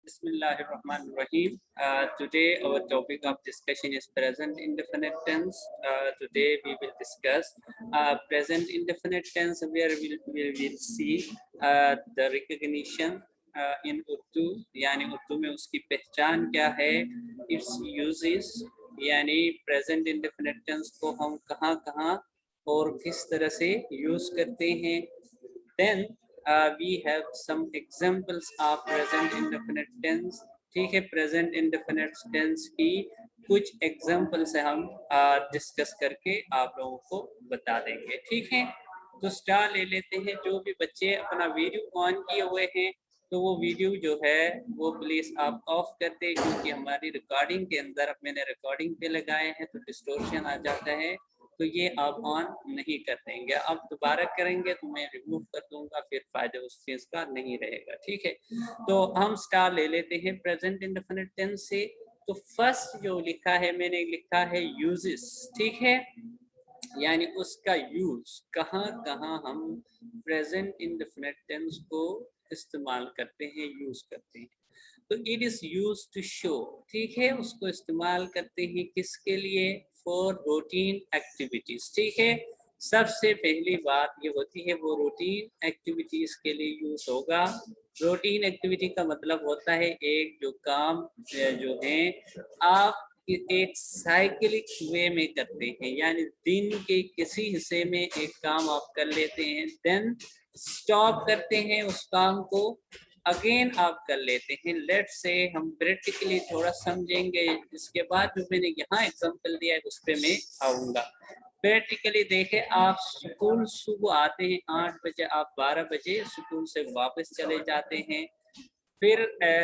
Bismillahirrahmanirrahim. Today our topic of discussion is present indefinite tense. Today we will discuss present indefinite tense where we will see the recognition in Urdu, यानी उर्दू में उसकी पहचान क्या है, its uses, यानी present indefinite tense को हम कहाँ कहाँ और किस तरह से यूज करते हैं. Then we have some examples of present indefinite tense. ठीक है, present indefinite tense की कुछ एग्जाम्पल्स हम डिस्कस करके आप लोगों को बता देंगे. ठीक है, तो स्टार ले लेते हैं. जो भी बच्चे अपना वीडियो ऑन किए हुए हैं तो वो वीडियो जो है वो प्लीज आप ऑफ कर दें, क्योंकि हमारी रिकॉर्डिंग के अंदर मैंने रिकॉर्डिंग पे लगाए हैं तो डिस्टोर्शन आ जाता है, तो ये आप ऑन नहीं कर देंगे. आप दोबारा करेंगे तो मैं रिमूव कर दूंगा, फिर फायदा उस चीज का नहीं रहेगा. ठीक है, तो हम स्टार ले लेते हैं प्रेजेंट इंडेफिनिट टेंस से. तो फर्स्ट जो लिखा है मैंने लिखा है यूजेस. ठीक है, यानी उसका यूज कहाँ कहाँ हम प्रेजेंट इंडेफिनिट टेंस को इस्तेमाल करते हैं, यूज करते हैं. तो it is use to show. ठीक है, उसको इस्तेमाल करते हैं किसके लिए? For routine activities. ठीक है, सबसे पहली बात ये होती है वो रूटीन एक्टिविटीज के लिए यूज होगा. रूटीन एक्टिविटी का मतलब होता है एक जो काम जो है आप एक साइकिलिक वे में करते हैं, यानी दिन के किसी हिस्से में एक काम आप कर लेते हैं, देन स्टॉप करते हैं उस काम को, अगेन आप कर लेते हैं. लेट से हम प्रैक्टिकली थोड़ा समझेंगे, इसके बाद जो मैंने यहाँ एग्जांपल दिया है उस पर मैं आऊँगा. प्रैक्टिकली देखें, आप स्कूल सुबह आते हैं 8 बजे, आप 12 बजे स्कूल से वापस चले जाते हैं, फिर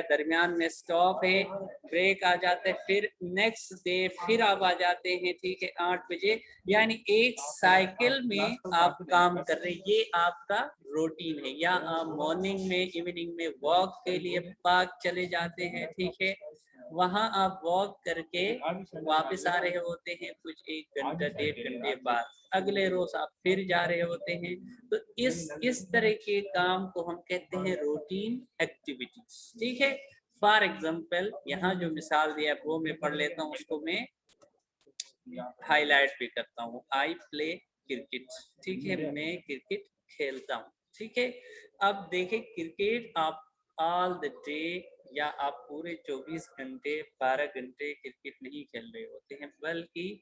दरमियान में स्टॉप है, ब्रेक आ जाता है, फिर नेक्स्ट डे फिर आप आ जाते हैं. ठीक है, 8 बजे, यानी एक साइकिल में आप काम कर रहे हैं. ये आपका रूटीन है. या आप मॉर्निंग में इवनिंग में वॉक के लिए पार्क चले जाते हैं. ठीक है, वहां आप वॉक करके वापस आ रहे होते हैं कुछ 1 घंटा 1.5 घंटे बाद, अगले रोज आप फिर जा रहे होते हैं. तो इस तरह के काम को हम कहते हैं रूटीन एक्टिविटीज. ठीक है, फॉर एग्जाम्पल यहाँ जो मिसाल दिया है वो मैं पढ़ लेता हूँ, उसको मैं हाईलाइट भी करता हूँ. I play cricket. ठीक है, मैं क्रिकेट खेलता हूँ. ठीक है, अब देखें क्रिकेट आप ऑल द डे या आप पूरे 24 घंटे 12 घंटे क्रिकेट नहीं खेल रहे होते हैं, बल्कि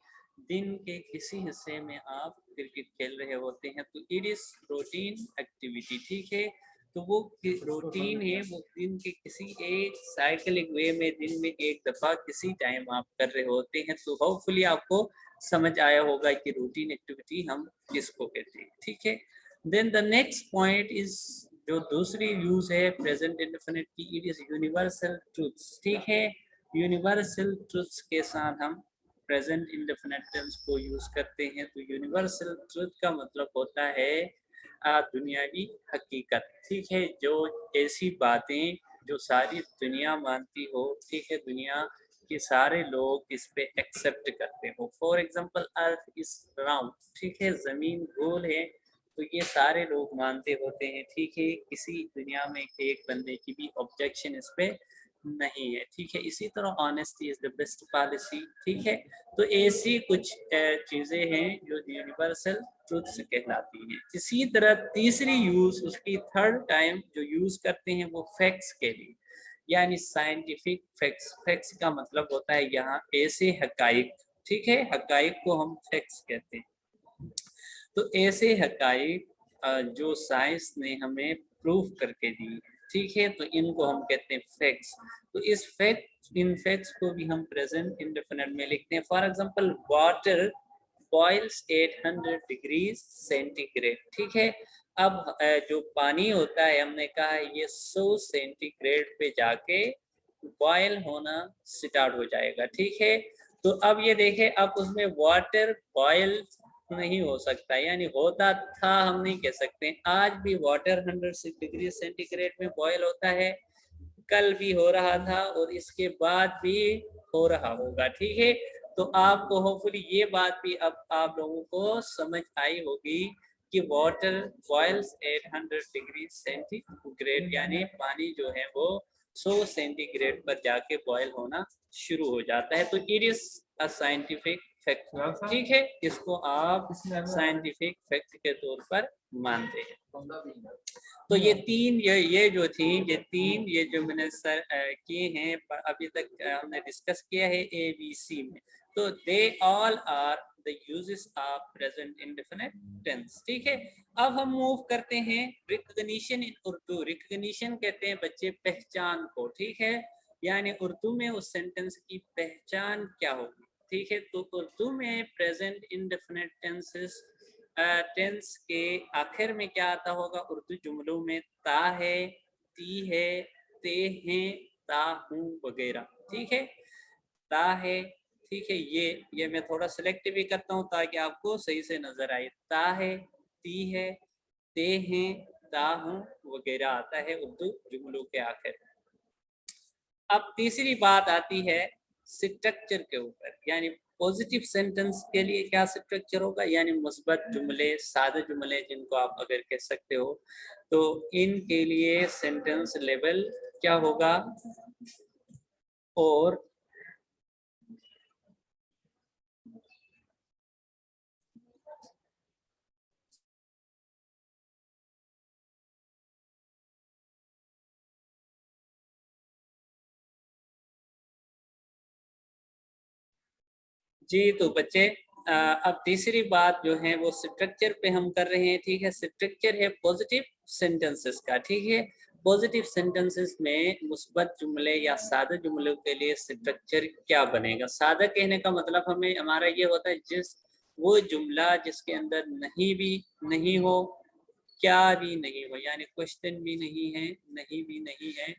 दिन के किसी हिस्से में आप क्रिकेट खेल रहे होते हैं. तो इट इज रूटीन एक्टिविटी. ठीक है, तो वो रूटीन है, वो दिन के किसी एक साइकिलिक वे में दिन में एक दफा किसी टाइम आप कर रहे होते हैं. तो होपफुली आपको समझ आया होगा कि रूटीन एक्टिविटी हम किसको कहते हैं. ठीक है, then the next point is जो दूसरी यूज है प्रेजेंट इंडेफिनिट की, इट इज यूनिवर्सल ट्रूथ्स. ठीक है, यूनिवर्सल ट्रूथ्स के साथ हम प्रेजेंट इंडेफिनिट टेंस को यूज करते हैं. तो यूनिवर्सल ट्रूथ का मतलब होता है दुनियावी हकीकत. ठीक है, जो ऐसी बातें जो सारी दुनिया मानती हो. ठीक है, दुनिया के सारे लोग इस पे एक्सेप्ट करते हो. For example earth is round. ठीक है, जमीन गोल है, तो ये सारे लोग मानते होते हैं. ठीक है, किसी दुनिया में एक बंदे की भी ऑब्जेक्शन इस पे नहीं है. ठीक है, इसी तरह honesty is the best policy. ठीक है, तो ऐसी कुछ चीजें हैं जो यूनिवर्सल ट्रुथ्स कहलाती हैं. इसी तरह तीसरी यूज, उसकी थर्ड टाइम जो यूज करते हैं वो फैक्ट्स के लिए, यानी साइंटिफिक फैक्ट्स. फैक्ट्स का मतलब होता है यहाँ ऐसे हकाइक. ठीक है, हकाइक को हम फैक्ट्स कहते हैं. तो ऐसे हकाइक जो साइंस ने हमें प्रूफ करके दी. ठीक है, तो इनको हम कहते हैं फैक्ट्स. तो इन फैक्ट्स को भी हम प्रेजेंट इंडेफिनिट में लिखते हैं. For example water boils 800 degree centigrade. ठीक है, अब जो पानी होता है हमने कहा है ये 100 सेंटीग्रेड पे जाके बॉयल होना स्टार्ट हो जाएगा. ठीक है, तो अब ये देखें, अब उसमें वाटर बॉयल नहीं हो सकता, यानी होता था हम नहीं कह सकते. आज भी वाटर 100 डिग्री सेंटीग्रेड में बॉयल होता है, कल भी हो रहा था और इसके बाद भी हो रहा होगा. ठीक है, तो आपको होपफुली ये बात भी अब आप लोगों को समझ आई होगी कि वाटर बॉइल्स 800 डिग्री सेंटीग्रेड, यानी पानी जो है वो 100 सेंटीग्रेड पर जाके बॉयल होना शुरू हो जाता है। तो it is a scientific fact, ठीक है, इसको आप साइंटिफिक फैक्ट के तौर पर मानते हैं। तो ये तीन ये जो थी ये जो मैंने सर किए हैं अभी तक हमने डिस्कस किया है ABC में, तो they all are the uses of present indefinite tense, ठीक है। अब हम मूव करते हैं रिकग्निशन इन उर्दू। रिकग्निशन कहते हैं बच्चे पहचान को, ठीक है, यानी उर्दू में उस सेंटेंस की पहचान क्या होगी, ठीक है। तो उर्दू में प्रेजेंट इंडेफिनिट टेंसेस टेंस के आखिर में क्या आता होगा उर्दू जुमलों में? ता है, ती है, ते हैं, ता हूँ वगैरह, ठीक है। ता है, ठीक है, ये मैं थोड़ा सिलेक्ट भी करता हूँ ताकि आपको सही से नजर आए। ता है, ती है, ते हैं, ता हूँ वगैरह आता है उर्दू जुमलों के आखिर। अब तीसरी बात आती है स्ट्रक्चर के ऊपर, यानी पॉजिटिव सेंटेंस के लिए क्या स्ट्रक्चर होगा, यानी मुस्बत जुमले, सादे जुमले जिनको आप अगर कह सकते हो, तो इनके लिए सेंटेंस लेवल क्या होगा। और जी तो बच्चे अब तीसरी बात जो है वो स्ट्रक्चर पे हम कर रहे हैं, ठीक है। स्ट्रक्चर है पॉजिटिव सेंटेंसेस का, ठीक है। पॉजिटिव सेंटेंसेस में मुस्बत जुमले या सादे जुमलों के लिए स्ट्रक्चर क्या बनेगा। सादा कहने का मतलब हमें हमारा ये होता है जिस वो जुमला जिसके अंदर नहीं भी नहीं हो, क्या भी नहीं हो, यानी क्वेश्चन भी नहीं है, नहीं भी नहीं है,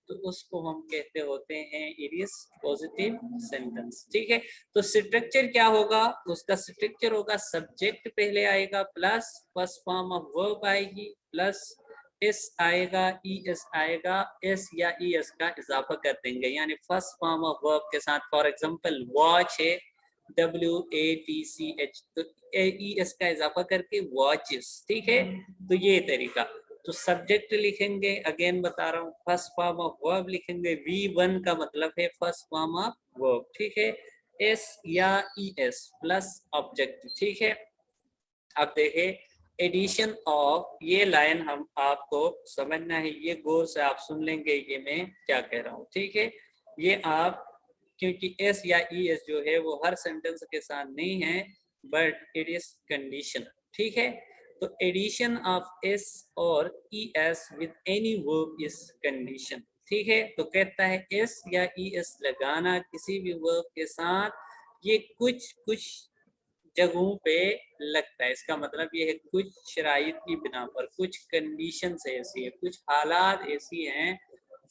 तो उसको हम कहते होते हैं इट इज पॉजिटिव सेंटेंस, ठीक है। तो स्ट्रक्चर क्या होगा, उसका स्ट्रक्चर होगा सब्जेक्ट पहले आएगा plus first form of verb आएगी प्लस एस आएगा, एस आएगा, एस या एस का इजाफा कर देंगे, यानी फर्स्ट फॉर्म ऑफ वर्ब के साथ। फॉर एग्जांपल वॉच है WATCH, तो AES का इजाफा करके वॉचेस, ठीक है। तो ये तरीका, तो सब्जेक्ट लिखेंगे, अगेन बता रहा हूँ, फर्स्ट फॉर्म ऑफ वर्ब लिखेंगे, V1 का मतलब है फर्स्ट फॉर्म ऑफ वर्ब, ठीक है, S या ES प्लस ऑब्जेक्ट, ठीक है। अब देखें एडिशन ऑफ, ये लाइन हम आपको समझना है, ये गौर से आप सुन लेंगे ये मैं क्या कह रहा हूँ, ठीक है। ये आप, क्योंकि एस या ई एस जो है वो हर सेंटेंस के साथ नहीं है, बट इट इज कंडीशन, ठीक है। तो एडिशन ऑफ एस और E S with any verb is condition, ठीक है। तो कहता है एस या ई एस लगाना किसी भी वर्ब के साथ, ये कुछ कुछ जगहों पे लगता है, इसका मतलब ये है कुछ शराइत की बिना पर, कुछ कंडीशन ऐसी है, कुछ हालात ऐसी हैं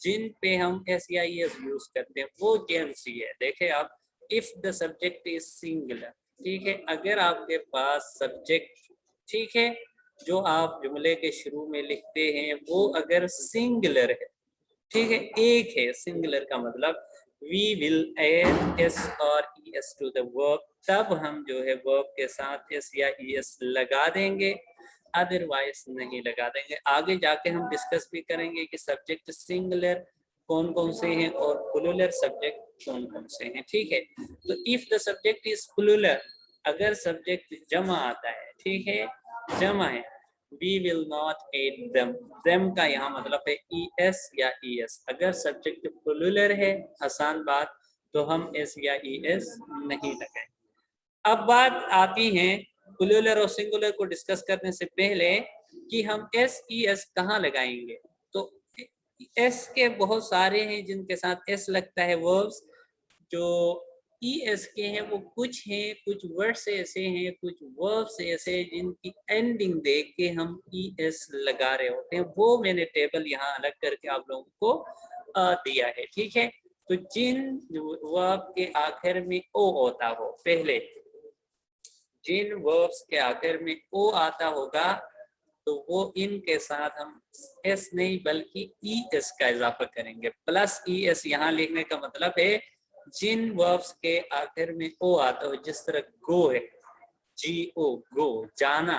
जिन पे हम एस या एस यूज करते हैं, वो कौन सी है। देखे आप, if the subject is singular, ठीक है, अगर आपके पास सब्जेक्ट, ठीक है, जो आप जुमले के शुरू में लिखते हैं वो अगर सिंगुलर है, ठीक है, एक है, सिंगुलर का मतलब वी विल एड एस और E S to the verb, तब हम जो है वर्ब के साथ एस या ई एस लगा देंगे, अदरवाइज नहीं लगा देंगे। आगे जाके हम डिस्कस भी करेंगे कि सब्जेक्ट सिंगुलर कौन कौन से हैं और प्लूरल सब्जेक्ट कौन कौन से हैं, ठीक है। तो if the subject is plural, अगर सब्जेक्ट जमा आता है, ठीक है, जमा है, we will not aid them, them का यहाँ मतलब है es या es। अगर सब्जेक्ट प्लूरल है, आसान बात, तो हम s या es नहीं लगाएंगे। अब बात आती है प्लूरल और सिंगुलर को डिस्कस करने से पहले कि हम s es कहाँ लगाएंगे। तो s के बहुत सारे हैं जिनके साथ s लगता है वर्ब्स, जो ES के हैं वो कुछ हैं, कुछ वर्ड्स ऐसे हैं, कुछ वर्ब्स ऐसे हैं जिनकी एंडिंग देख के हम ES लगा रहे होते हैं, वो मैंने टेबल यहाँ अलग करके आप लोगों को दिया है, ठीक है। तो जिन वर्ब के आखिर में ओ होता हो, पहले जिन वर्ब्स के आखिर में ओ आता होगा, तो वो इनके साथ हम एस नहीं बल्कि ई एस का इजाफा करेंगे, प्लस ई एस यहाँ लिखने का मतलब है जिन वर्ब्स के आखिर में ओ आता हो, जिस तरह गो है, GO गो, जाना,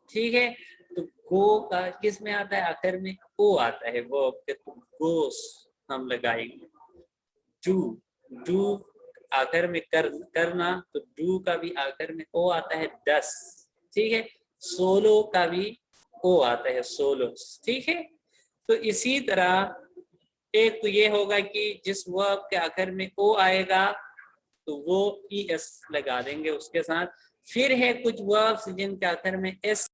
ठीक है। तो गो का किस में आता है, आखिर में ओ आता है वर्ब के, तो गोस, हम लगाएंगे। डू, डू आखिर में करना, तो डू का भी आखिर में ओ आता है 10, ठीक है। सोलो का भी ओ आता है, सोलो, ठीक है। तो इसी तरह एक तो ये होगा कि जिस वर्ब के आखिर में ओ आएगा तो वो ई एस लगा देंगे उसके साथ। फिर है कुछ वर्ब्स जिनके आखिर में एस,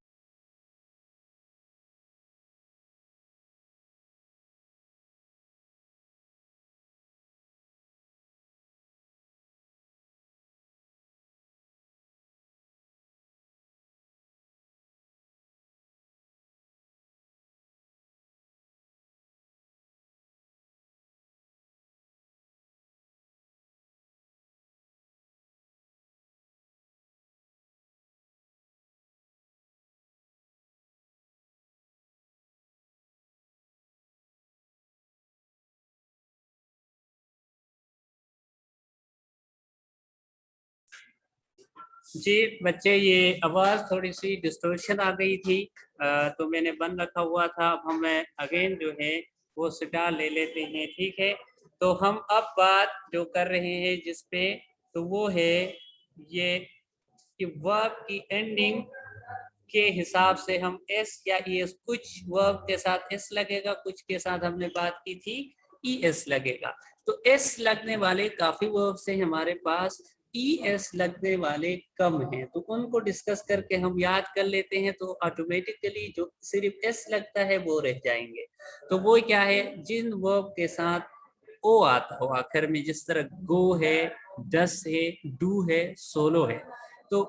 जी बच्चे ये आवाज थोड़ी सी डिस्टॉर्शन आ गई थी, तो मैंने बंद रखा हुआ था। अब हमें अगेन जो है वो स्टार ले लेते हैं, ठीक है। तो हम अब बात जो कर रहे हैं जिस पे, तो वो है ये कि वर्ब की एंडिंग के हिसाब से हम एस या ई एस, कुछ वर्ब के साथ एस लगेगा, कुछ के साथ हमने बात की थी ई एस लगेगा। तो एस लगने वाले काफी वर्ब से हमारे पास, ई एस लगने वाले कम हैं, तो उनको डिस्कस करके हम याद कर लेते हैं, तो ऑटोमेटिकली जो सिर्फ एस लगता है वो रह जाएंगे। तो वो क्या है, जिन वर्ब के साथ ओ आता हो आखिर में, जिस तरह गो है, डस है, डू है, सोलो है, तो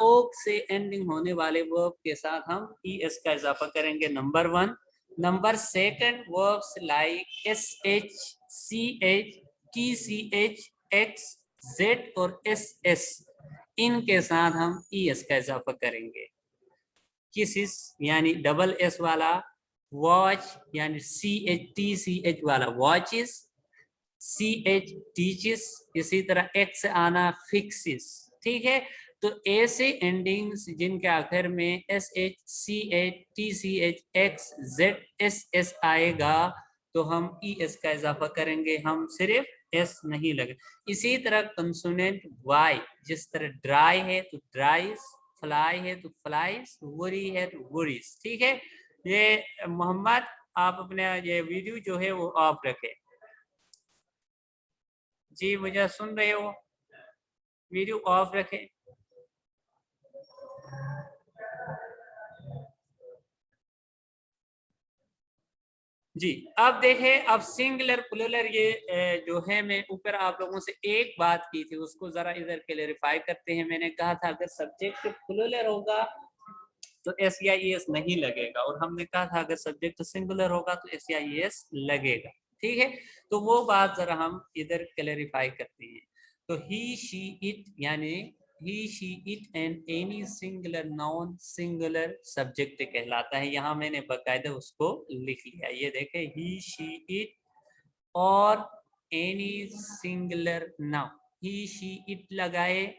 ओ से एंडिंग होने वाले वर्ब के साथ हम ई एस का इजाफा करेंगे, number 1। Number second, verbs like S H, C H, T C H, X, Z और एस एस, इनके साथ हम ई एस का इजाफा करेंगे। किसिस यानी डबल एस वाला, वॉच यानी C H T C H वाला वॉचेस, सी एच टीचिस, इसी तरह एक्स आना फिक्सिस, ठीक है। तो ऐसे एंडिंग्स जिनके आखिर में S H, C H, T C H, X, Z, S S आएगा तो हम ई एस का इजाफा करेंगे, हम सिर्फ एस नहीं लगे। इसी तरह कंसोनेंट वाई, जिस तरह ड्राई है तो ड्राइस, फ्लाई है तो फ्लाइज, वरी है तो वरीज, ठीक है। ये मोहम्मद, आप अपने ये वीडियो जो है वो ऑफ रखें। जी मुझे सुन रहे हो, वीडियो ऑफ रखें। जी अब देखें, अब सिंगुलर प्लूरल ये जो है, मैं ऊपर आप लोगों से एक बात की थी उसको जरा इधर क्लेरिफाई करते हैं। मैंने कहा था अगर सब्जेक्ट प्लूरल होगा तो एस या ई एस नहीं लगेगा, और हमने कहा था अगर सब्जेक्ट सिंगुलर होगा तो एस या ई एस लगेगा, ठीक है। तो वो बात जरा हम इधर क्लेरिफाई करते हैं। तो ही शी इट यानी he she it and any singular noun singular subject कहलाता है। यहाँ मैंने बकायदा उसको लिख लिया, ये देखें, ही शी इट और any singular noun, he she it लगाए,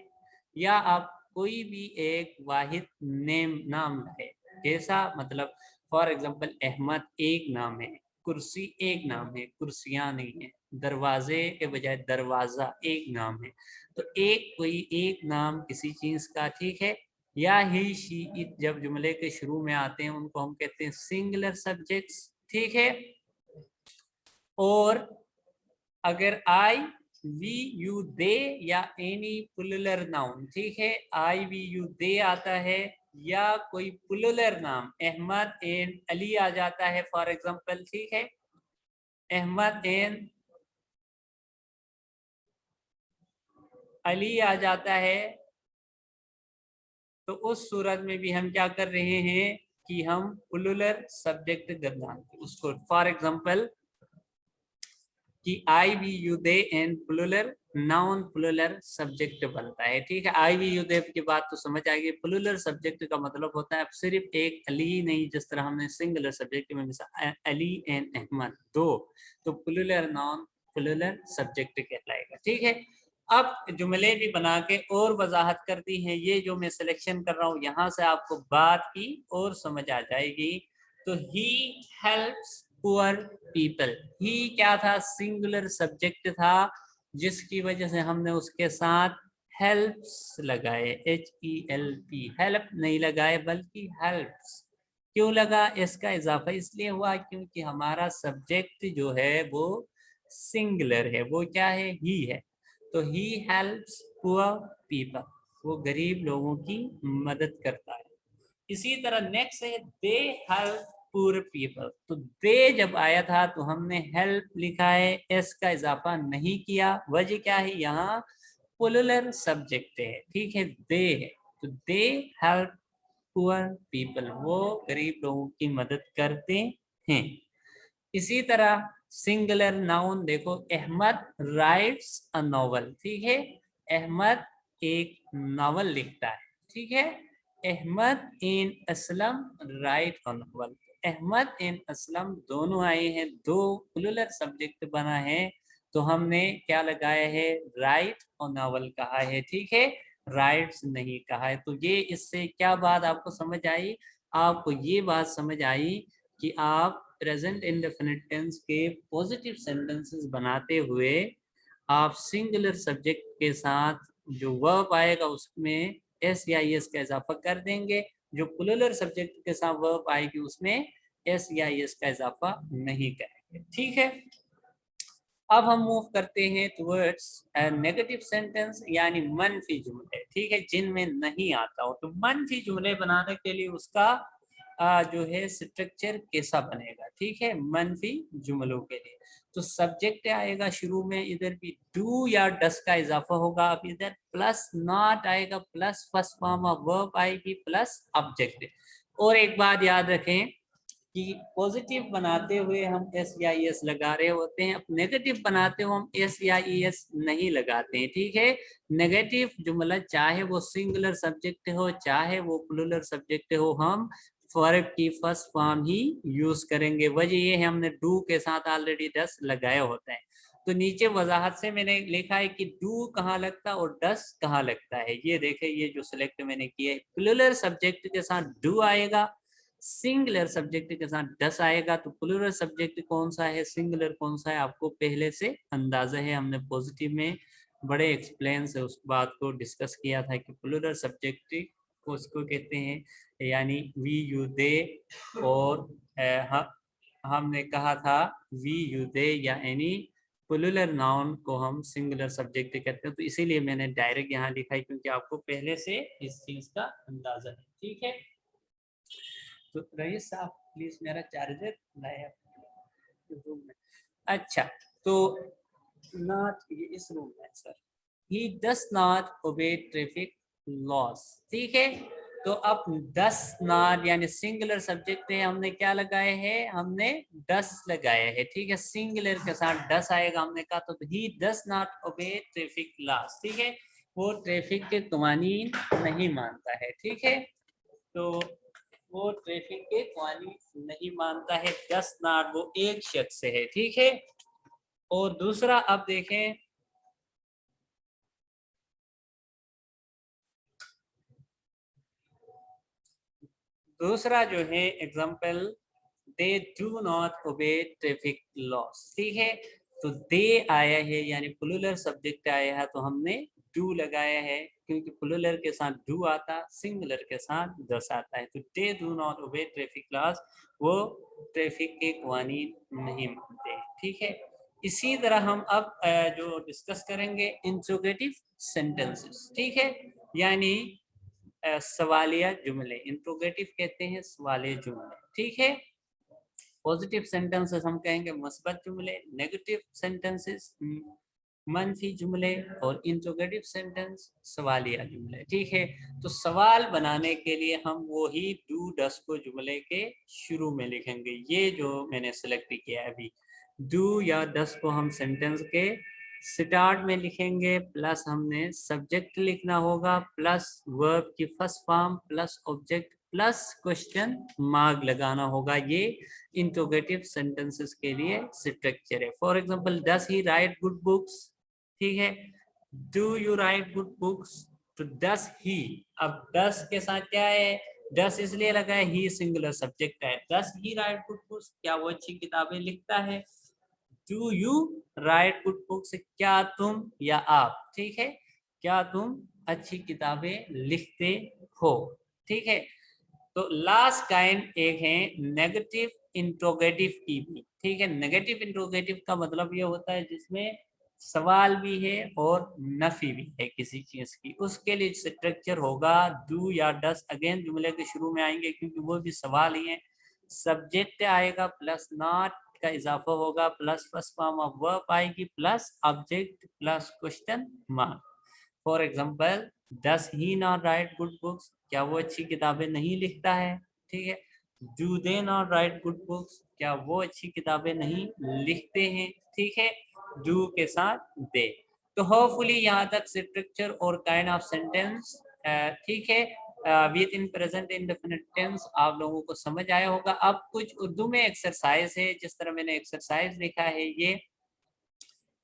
या आप कोई भी एक वाहिद नेम नाम है, जैसा मतलब फॉर एग्जांपल अहमद एक नाम है, कुर्सी एक नाम है, कुर्सियां नहीं है, दरवाजे के बजाय दरवाजा एक नाम है, तो एक कोई एक नाम किसी चीज का, ठीक है। या ही शी इट जब जुमले के शुरू में आते हैं उनको हम कहते हैं सिंगुलर सब्जेक्ट्स, ठीक है। और अगर आई वी यू दे या एनी प्लूरल नाउन, ठीक है, आई वी यू दे आता है, या कोई प्लूरल नाम अहमद एंड अली आ जाता है फॉर एग्जांपल, ठीक है, अहमद एंड अली आ जाता है, तो उस सूरत में भी हम क्या कर रहे हैं कि हम प्लूरल सब्जेक्ट गर्दान उसको, फॉर एग्जांपल कि I we you they and plural noun plural subject बनता है, ठीक है। आई वी यू दे की बात तो समझ आएगी। प्लूरल सब्जेक्ट का मतलब होता है अब सिर्फ एक अली नहीं, जिस तरह हमने सिंगुलर सब्जेक्ट में मिसाल अली एंड अहमद दो, तो प्लूरल नाउन प्लूरल सब्जेक्ट कहलाएगा, ठीक है। अब जुमले भी बना के और वजाहत कर दी है, ये जो मैं सिलेक्शन कर रहा हूँ यहाँ से आपको बात की और समझ आ जाएगी। तो ही हेल्प्स पुअर पीपल। ही क्या था, सिंगुलर सब्जेक्ट था, जिसकी वजह से हमने उसके साथ हेल्प्स लगाए, HELP, हेल्प नहीं लगाए बल्कि हेल्प्स। क्यों लगा इसका इजाफा, इसलिए हुआ क्योंकि हमारा सब्जेक्ट जो है वो सिंगुलर है, वो क्या है, ही है। तो ही हेल्प्स पुअर पीपल, वो गरीब लोगों की मदद करता है। इसी तरह नेक्स्ट है दे हेल्प पुअर पीपल। तो दे जब आया था तो हमने हेल्प लिखा है, एस का इजाफा नहीं किया। वजह क्या है, यहाँ प्लुरल सब्जेक्ट है, ठीक है, दे है। तो दे हेल्प पुअर पीपल, वो गरीब लोगों की मदद करते हैं। इसी तरह सिंगुलर नाउन देखो, अहमद राइट्स अ नॉवल, ठीक है, अहमद एक नावल लिखता है, ठीक है। Ahmad in Aslam write a novel, Ahmad in Aslam दोनों आए हैं, दो प्लुरल सब्जेक्ट बना है, तो हमने क्या लगाया है, राइट और नॉवल कहा है, ठीक है, राइट्स नहीं कहा है। तो ये इससे क्या बात आपको समझ आई, आपको ये बात समझ आई कि आप प्रेजेंट इंडेफिनिट टेंस के पॉजिटिव सेंटेंसेस बनाते हुए आप सिंगुलर सब्जेक्ट के साथ जो वर्ब आएगा उसमें एस या एस का इजाफा कर देंगे, जो प्लुरल सब्जेक्ट के साथ वर्ब आएगी उसमें एस या एस का इजाफा नहीं करेंगे, ठीक है। अब हम मूव करते हैं टुवर्ड्स नेगेटिव सेंटेंस, यानी मनफी जुमले, ठीक है, जिनमें नहीं आता हो। तो मनफी जुमले बनाने के लिए उसका जो है स्ट्रक्चर कैसा बनेगा, ठीक है, मनफी जुमलों के लिए। तो सब्जेक्ट आएगा शुरू में, इधर भी डू या डस का इजाफा होगा, अब इधर प्लस नॉट आएगा, plus first form of verb आएगी, प्लस ऑब्जेक्ट। और एक बात याद रखें कि पॉजिटिव बनाते हुए हम एस या एस लगा रहे होते हैं, अब नेगेटिव बनाते हुए हम एस या एस नहीं लगाते हैं, ठीक है। नेगेटिव जुमला चाहे वो सिंगुलर सब्जेक्ट हो चाहे वो प्लुरल सब्जेक्ट हो, हम वर्ब की फर्स्ट फॉर्म ही यूज करेंगे। वजह ये है हमने डू के साथ ऑलरेडी डस लगाया होता है। तो नीचे वजाहत से मैंने लिखा है कि डू कहाँ लगता है और डस कहाँ लगता है, ये देखे, ये जो सिलेक्ट मैंने किया है, प्लुरल सब्जेक्ट के साथ डू आएगा, सिंगुलर सब्जेक्ट के साथ डस आएगा। तो प्लुरल सब्जेक्ट कौन सा है, सिंगुलर कौन सा है, आपको पहले से अंदाजा है, हमने पॉजिटिव में बड़े एक्सप्लेन से उस बात को डिस्कस किया था कि प्लुरल सब्जेक्ट को उसको कहते हैं, यानी वी यू दे, और हमने कहा था वी यू दे या एनी प्लुरल नाउन को हम सिंगुलर सब्जेक्ट कहते हैं। तो इसीलिए मैंने डायरेक्ट यहाँ लिखा है क्योंकि आपको पहले से इस चीज का अंदाजा है, ठीक है। तो रईस साहब प्लीज मेरा चार्जर लाए रूम में। अच्छा, तो नॉट, ये इस रूम में sir, he does not obey traffic laws, ठीक है। तो अब डस नॉट यानी सिंगुलर सब्जेक्ट है, हमने क्या लगाए हैं, हमने डस लगाया है, ठीक है, सिंगुलर के साथ डस आएगा, हमने कहा तो he does not obey traffic laws, ठीक है, वो ट्रैफिक के कवानीन नहीं मानता है, ठीक है। तो वो ट्रैफिक के कानून नहीं मानता है, डस नॉट वो एक शख्स है, ठीक है। और दूसरा अब देखें, दूसरा जो है example, they do not obey traffic laws, ठीक है। तो दे आया है यानी प्लुरल सब्जेक्ट आया है, तो हमने डू लगाया है क्योंकि प्लुरल के साथ डू आता, सिंगुलर के साथ दस आता है। तो they do not obey traffic loss, वो ट्रैफिक के कानून नहीं मानते, ठीक है। इसी तरह हम अब जो डिस्कस करेंगे इंट्रोगेटिव सेंटेंसेस, ठीक है, यानी सवालिया जुमले, इंट्रोगेटिव कहते हैं सवालिया जुमले, ठीक है। पॉजिटिव सेंटेंसेस हम कहेंगे मुस्बत जुमले, नेगेटिव सेंटेंसेस मनफी जुमले, और इंट्रोगेटिव सेंटेंस सवालिया जुमले, ठीक है। तो सवाल बनाने के लिए हम वो ही डू डस को जुमले के शुरू में लिखेंगे, ये जो मैंने सेलेक्ट किया है अभी, डू या डस को हम सेंटेंस के स्टार्ट में लिखेंगे, प्लस हमने सब्जेक्ट लिखना होगा, प्लस वर्ब की first form, plus object, plus question mark लगाना होगा। ये इंट्रोगेटिव सेंटेंसेस के लिए स्ट्रक्चर है। For example, does he right good books, ठीक है, do you right good books, तो डस ही, अब डस के साथ क्या है, डस इसलिए लगा है, ही सिंगुलर सब्जेक्ट है। डस ही राइट गुड बुक्स, क्या वो अच्छी किताबें लिखता है। Do you right good books, क्या तुम या आप, ठीक है, क्या तुम अच्छी किताबें लिखते हो, ठीक है। तो लास्ट काइंड एक है नेगेटिव इंट्रोगेटिव की भी, ठीक है। नेगेटिव इंट्रोगेटिव का मतलब ये होता है जिसमें सवाल भी है और नफी भी है किसी चीज की, उसके लिए स्ट्रक्चर होगा डू या डस, अगेन जुमले के शुरू में आएंगे क्योंकि वो भी सवाल ही है। सब्जेक्ट आएगा प्लस नॉट का इजाफा होगा plus first form of verb आएगी plus object plus question mark. For example, does he not write good books, क्या वो अच्छी किताबें नहीं लिखता है, ठीक है। Do they not write good books, क्या वो अच्छी किताबें नहीं लिखते हैं, ठीक है, डू के साथ दे। तो होपफुली यहाँ तक स्ट्रक्चर और काइंड ऑफ सेंटेंस, ठीक है, within present indefinite tense आप लोगों को समझ आया होगा। अब कुछ उर्दू में एक्सरसाइज है, जिस तरह मैंने एक्सरसाइज लिखा है ये,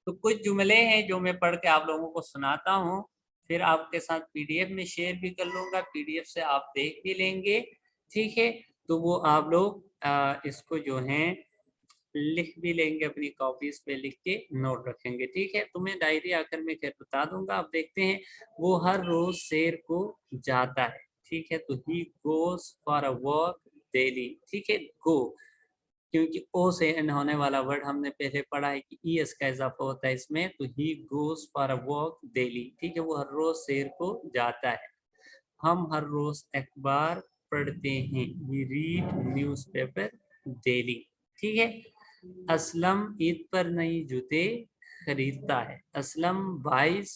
तो कुछ जुमले हैं जो मैं पढ़ के आप लोगों को सुनाता हूँ, फिर आपके साथ पीडीएफ में शेयर भी कर लूंगा, पीडीएफ से आप देख भी लेंगे, ठीक है। तो वो आप लोग इसको जो है लिख भी लेंगे, अपनी कॉपीज पे लिख के नोट रखेंगे, ठीक है। तुम्हें डायरी आकर मैं खैर बता दूंगा। अब देखते हैं, वो हर रोज शेर को जाता है, ठीक है, तो he goes for a walk daily, ठीक है। गो, क्योंकि ओ से एंड होने वाला वर्ड हमने पहले पढ़ा है कि ई एस का इजाफा होता है इसमें, तो he goes for a walk daily, ठीक है, वो हर रोज शेर को जाता है। हम हर रोज अखबार पढ़ते हैं, वी रीड न्यूज़पेपर डेली, ठीक है। असलम ईद पर नई जूते खरीदता है, असलम बाइस,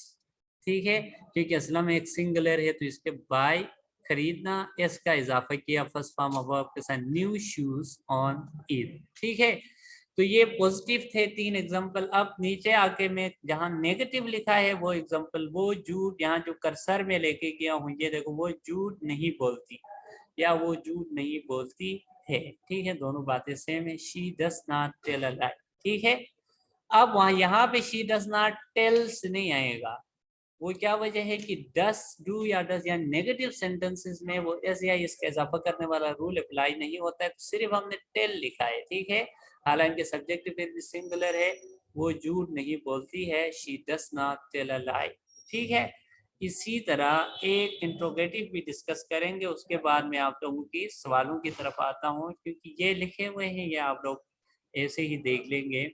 ठीक है, क्योंकि असलम एक सिंगुलर है तो इसके बाय खरीदना, एस का इजाफा किया फर्स्ट फॉर्म ऑफ वर्ब के साथ, न्यू शूज ऑन ईद, ठीक है। तो ये पॉजिटिव थे 3 एग्जांपल। अब नीचे आके मैं जहां नेगेटिव लिखा है वो एग्जांपल, वो झूठ, यहाँ जो कर्सर में लेके गया हूँ ये देखो, वो झूठ नहीं बोलती या वो झूठ नहीं बोलती है, ठीक है, दोनों बातें सेम है। She does not tell a lie, ठीक है। अब वहां यहाँ पे शी डज नॉट टेल्स नहीं आएगा, वो क्या वजह है कि डस डू या डस या नेगेटिव सेंटेंसेस में वो एस या इसका इजाफा करने वाला रूल अप्लाई नहीं होता है, तो सिर्फ हमने टेल लिखा है, ठीक है। हालांकि सब्जेक्ट फिर भी सिंगुलर है, वो झूठ नहीं बोलती है, she does not tell a lie, ठीक है। इसी तरह एक इंट्रोगेटिव भी डिस्कस करेंगे, उसके बाद में आप लोगों की सवालों की तरफ आता हूँ, क्योंकि ये लिखे हुए हैं ये आप लोग ऐसे ही देख लेंगे।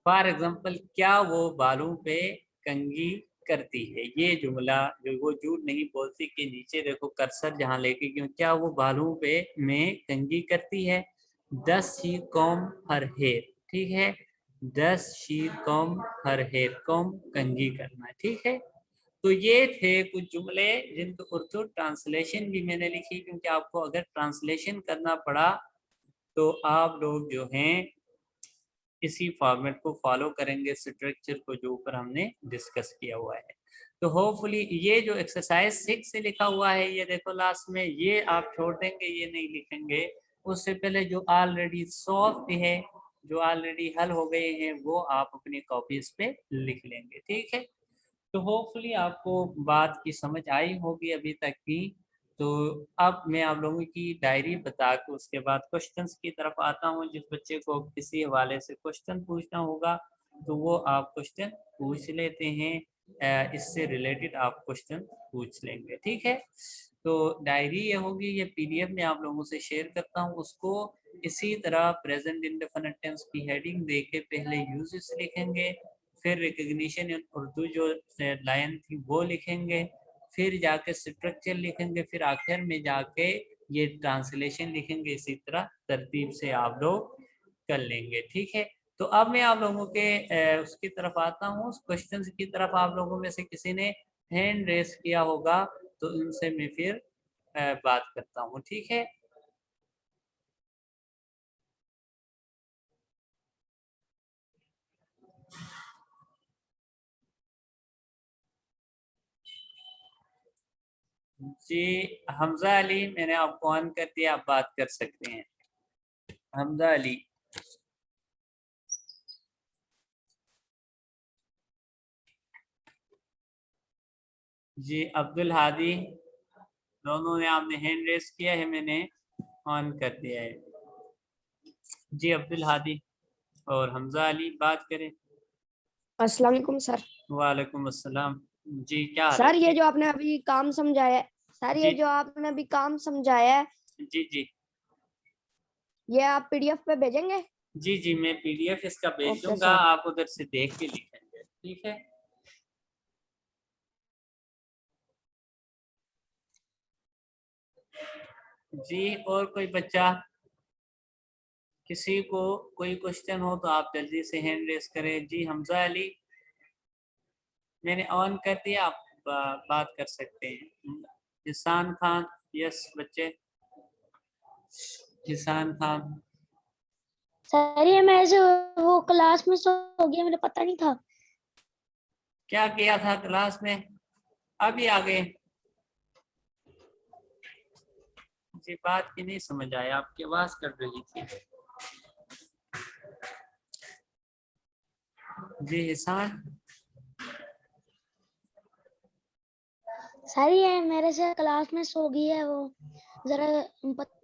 फॉर एग्जाम्पल, क्या वो बालों पे कंघी करती है, ये जुमला जो वो झूठ नहीं बोलती के नीचे देखो कर्सर जहां लेके क्यों, क्या वो बालों पे में कंघी करती है। Does she comb her hair, ठीक है, does she comb her hair, comb कंघी करना, ठीक है। तो ये थे कुछ जुमले जिनको उर्दू ट्रांसलेशन भी मैंने लिखी, क्योंकि आपको अगर ट्रांसलेशन करना पड़ा तो आप लोग जो हैं इसी फॉर्मेट को फॉलो करेंगे, स्ट्रक्चर को जो ऊपर हमने डिस्कस किया हुआ है। तो होपफुली ये जो एक्सरसाइज 6 से लिखा हुआ है ये देखो लास्ट में, ये आप छोड़ देंगे, ये नहीं लिखेंगे। उससे पहले जो ऑलरेडी सॉल्व है, जो ऑलरेडी हल हो गए हैं, वो आप अपनी कॉपीज पे लिख लेंगे, ठीक है। तो होपफुली आपको बात की समझ आई होगी अभी तक की। तो अब मैं आप लोगों की डायरी बता के उसके बाद क्वेश्चंस की तरफ आता हूँ। जिस बच्चे को किसी हवाले से क्वेश्चन पूछना होगा तो वो आप क्वेश्चन पूछ लेते हैं, इससे रिलेटेड आप क्वेश्चन पूछ लेंगे, ठीक है। तो डायरी ये होगी, ये पीडीएफ में आप लोगों से शेयर करता हूँ उसको। इसी तरह प्रेजेंट इंडेफिनिट टेंस की हेडिंग देके पहले यूजेस लिखेंगे, फिर रिकग्निशन इन उर्दू जो लाइन थी वो लिखेंगे, फिर जाके स्ट्रक्चर लिखेंगे, फिर आखिर में जाके ये ट्रांसलेशन लिखेंगे। इसी तरह तरतीब से आप लोग कर लेंगे, ठीक है। तो अब मैं आप लोगों के उसकी तरफ आता हूँ, उस क्वेश्चन की तरफ। आप लोगों में से किसी ने हैंड रेस किया होगा तो उनसे मैं फिर बात करता हूँ, ठीक है। जी, हमजा अली, मैंने आपको ऑन कर दिया, आप बात कर सकते हैं। हमजा अली। जी, अब्दुल हादी, दोनों ने आपने हैंड रेस किया है, मैंने ऑन कर दिया है। जी अब्दुल हादी और हमजा अली बात करें। अस्सलाम वालेकुम सर। वालेकुम अस्सलाम। जी क्या हाल है? सर ये ठीक। जो आपने अभी काम समझाया है, सर जी ये जो आपने अभी काम समझाया है, जी जी ये आप पीडीएफ पे भेजेंगे? जी जी मैं पीडीएफ इसका भेज ओके दूंगा, सर। आप उधर से देख के लिखेंगे, ठीक है। जी और कोई बच्चा, किसी को कोई क्वेश्चन हो तो आप जल्दी से हैंड रेस करें। जी हमजा अली, मैंने ऑन कर दिया, आप बात कर सकते हैं। हिसान खान, यस बच्चे, हिसान खान। सर ये मैं ऐसे वो क्लास में सो गया, मुझे पता नहीं था। क्या किया था क्लास में? अभी आ गए? जी बात की नहीं समझ आया, आपकी आवाज कट रही थी। जी हिसान। सर ये मेरे से क्लास में सो गई है, वो जरा पता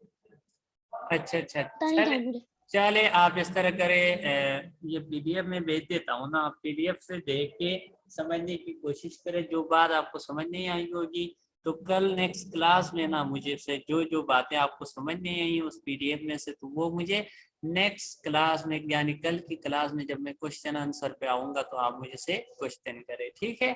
अच्छा नहीं था चले मुझे। चले, आप इस तरह करें, ये पीडीएफ में भेज देता हूँ ना, आप पीडीएफ से देख के समझने की कोशिश करें। जो बात आपको समझ नहीं आई होगी तो कल नेक्स्ट क्लास में ना मुझे से जो जो बातें आपको समझ नहीं आई उस पीडीएफ में से, तो वो मुझे नेक्स्ट क्लास में यानी कल की क्लास में जब मैं क्वेश्चन आंसर पे आऊंगा तो आप मुझे से क्वेश्चन करें, ठीक है।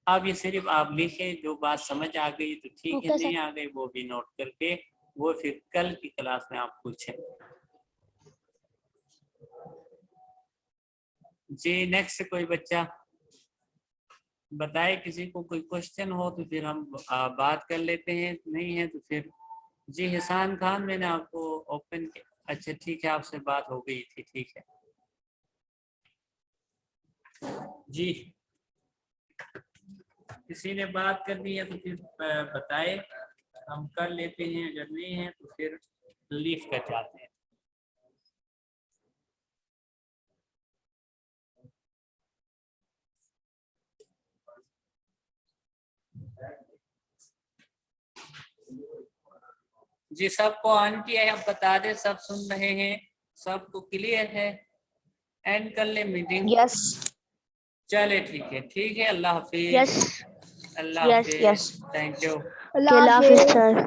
अब ये सिर्फ आप लिखें, जो बात समझ आ गई तो ठीक है, ओके नहीं सर। आ गई वो भी नोट करके वो फिर कल की क्लास में आप पूछें। जी नेक्स्ट कोई बच्चा बताए, किसी को कोई क्वेश्चन हो तो फिर हम बात कर लेते हैं, नहीं है तो फिर। जी हिसान खान, मैंने आपको ओपन किया। अच्छा ठीक है, आपसे बात हो गई थी, ठीक है जी। किसी ने बात करनी है तो फिर बताए, हम कर लेते हैं, अगर नहीं है तो फिर लीव कर जाते हैं। जी सबको ऑन किया है, अब बता दें, सब सुन रहे हैं, सबको क्लियर है? एंड कर ले मीटिंग। यस चले ठीक है, अल्लाह हाफिज। यस अल्लाह यस हाफिज, यस। Thank you. अल्लाह हाफिज सर।